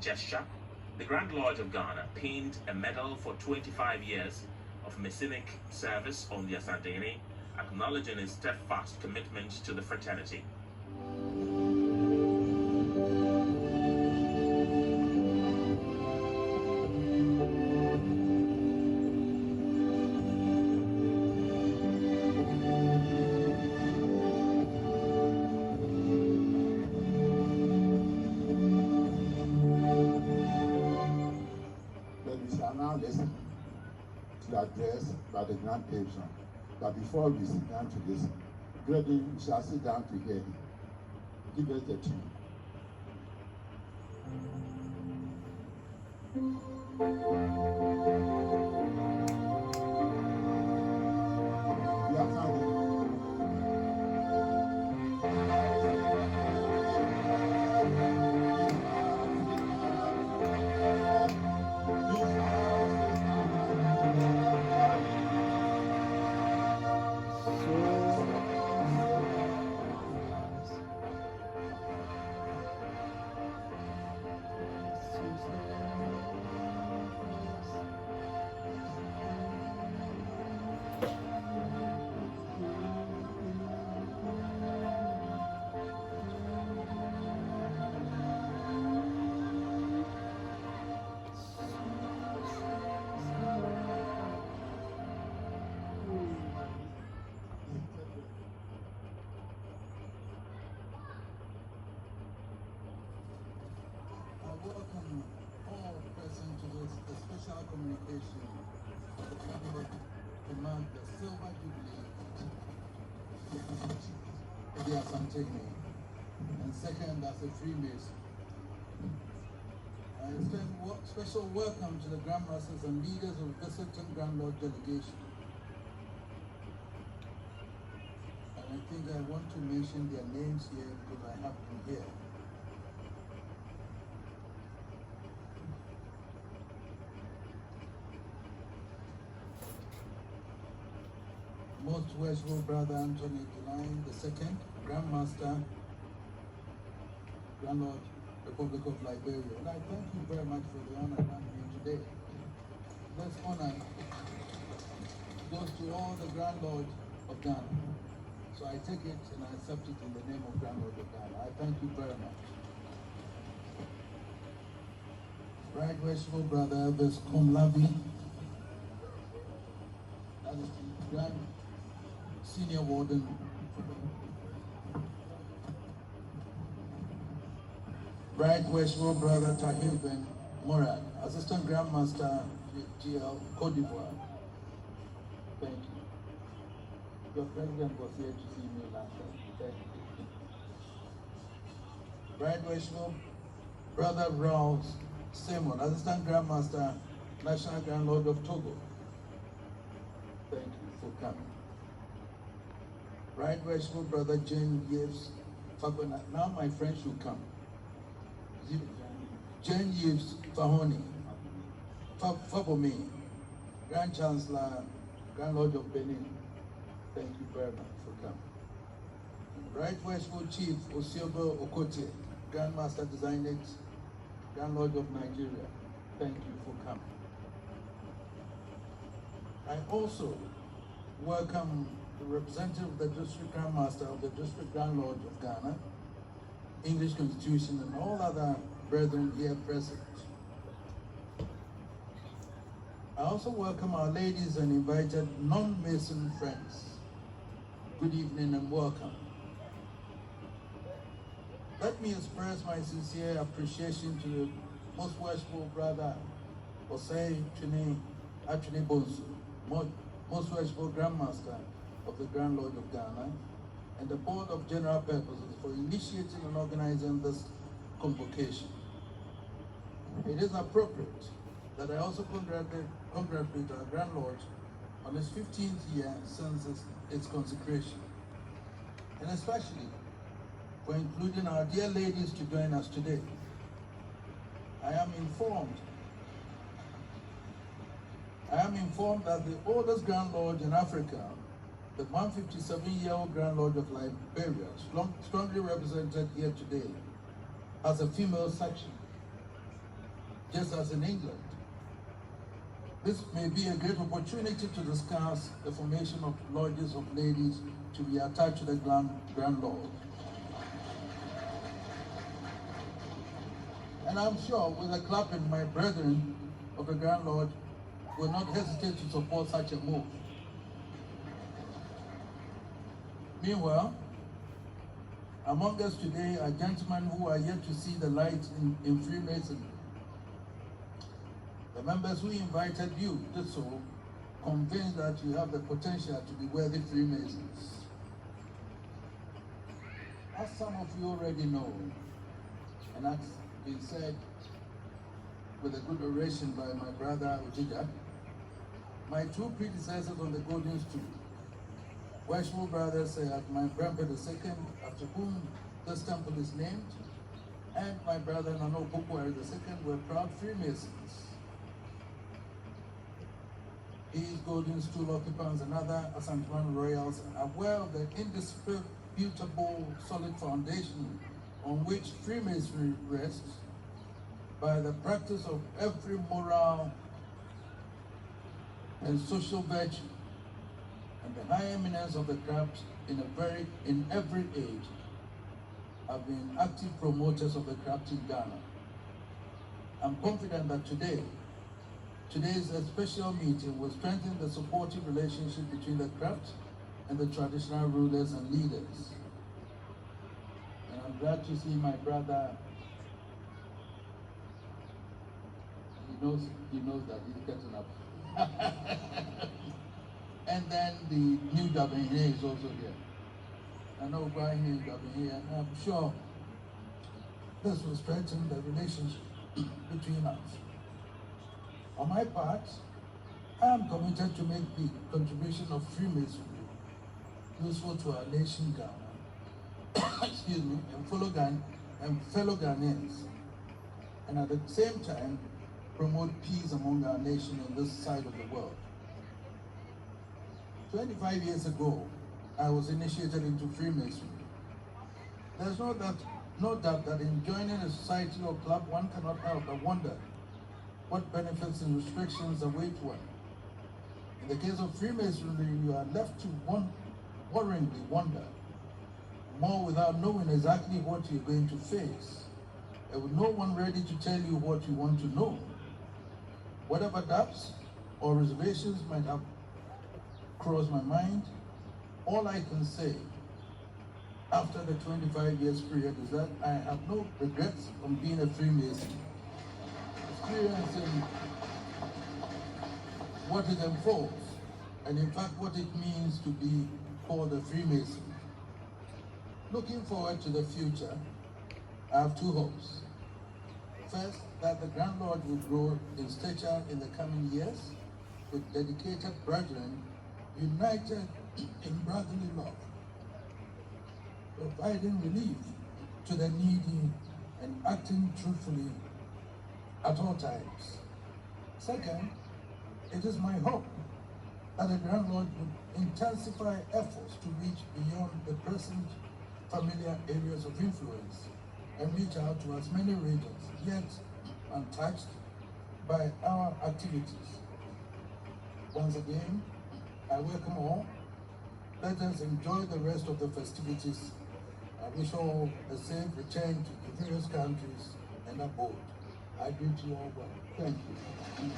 gesture, the Grand Lodge of Ghana pinned a medal for 25 years of Masonic service on the Santehene, acknowledging his steadfast commitment to the fraternity. Listen to the address by the Grand Patron. But before we sit down to listen, brethren, we shall sit down to hear him. Give us the tune. We are coming. Welcome all present to this special communication to mark the Silver Jubilee of the Santehene, and second as a Freemason. I extend special welcome to the Grand Masters and leaders of the visiting Grand Lord delegation. And I think I want to mention their names here because I have them here. Most Worshipful Brother Anthony Juline II, Grand Master, Grand Lord, Republic of Liberia. And I thank you very much for the honor granted me today. This honor goes to all the Grand Lord of Ghana. So I take it and I accept it in the name of Grand Lord of Ghana. I thank you very much. Right Worshipful Brother Elvis Kumlabi, that is the Grand Senior Warden. Right Worshipful Brother Tahir Ben Murad, Assistant Grand Master GL Côte d'Ivoire. Thank you. Your president was here to see me last time. Thank you. Right Worshipful Brother Rouse Simon, Assistant Grand Master, National Grand Lord of Togo. Thank you for coming. Right Worshipful Brother Jane Yves Fabona. Now my friend should come. Jane Yves Fahoni, Fabomi, Grand Chancellor, Grand Lord of Benin. Thank you very much for coming. Right Worshipful Chief Osiobo Okotie, Grand Master Designate, Grand Lord of Nigeria. Thank you for coming. I also welcome the representative of the District Grand Master of the District Grand Lord of Ghana, English Constitution, and all other brethren here present. I also welcome our ladies and invited non-Mason friends. Good evening and welcome. Let me express my sincere appreciation to the Most Worshipful Brother Osei Atwene Bonsu, Most Worshipful Grand Master of the Grand Lord of Ghana, and the Board of General Purposes for initiating and organizing this convocation. It is appropriate that I also congratulate our Grand Lord on his 15th year since its consecration, and especially for including our dear ladies to join us today. I am informed that the oldest Grand Lord in Africa, the 157-year-old Grand Lord of Liberia, strongly represented here today, has a female section. just as in England. This may be a great opportunity to discuss the formation of lodges of ladies to be attached to the Grand Lodge. And I'm sure with a clapping, my brethren of the Grand Lodge will not hesitate to support such a move. Meanwhile, among us today are gentlemen who are yet to see the light in Freemasonry. The members who invited you did so, convinced that you have the potential to be worthy Freemasons. As some of you already know, and that's been said with a good oration by my brother Ojija, my two predecessors on the golden stool, Worshipful Brother said, my grandpa II, after whom this temple is named, and my brother Nano Pukwari II were proud Freemasons. These golden stool occupants and other Santehene royals are aware of the indisputable solid foundation on which Freemasonry rests by the practice of every moral and social virtue, and the high eminence of the craft in every age have been active promoters of the craft in Ghana. I'm confident that today's special meeting will strengthen the supportive relationship between the craft and the traditional rulers and leaders. And I'm glad to see my brother. He knows that he's getting up. And then the new Santehene is also here. I know Brian is here, and I'm sure this will strengthen the relationship between us. On my part, I am committed to make the contribution of Freemasonry useful to our nation, Ghana, excuse me, and fellow Ghanaians, and at the same time promote peace among our nation on this side of the world. 25 years ago, I was initiated into Freemasonry. There's no doubt that in joining a society or club, one cannot help but wonder what benefits and restrictions await one. In the case of Freemasonry, you are left to worryingly wonder, more without knowing exactly what you're going to face, and with no one ready to tell you what you want to know. Whatever doubts or reservations might have crossed my mind, all I can say after the 25 years period is that I have no regrets on being a Freemason, experiencing what it unfolds, and in fact what it means to be called a Freemason. Looking forward to the future, I have two hopes. First, that the Grand Lodge will grow in stature in the coming years with dedicated brethren united in brotherly love, providing relief to the needy and acting truthfully at all times. Second, it is my hope that the Grand Lodge would intensify efforts to reach beyond the present familiar areas of influence and reach out to as many regions yet untouched by our activities. Once again, I welcome all. Let us enjoy the rest of the festivities. I wish all a safe return to the various countries and abroad. I greet you all well. Thank you.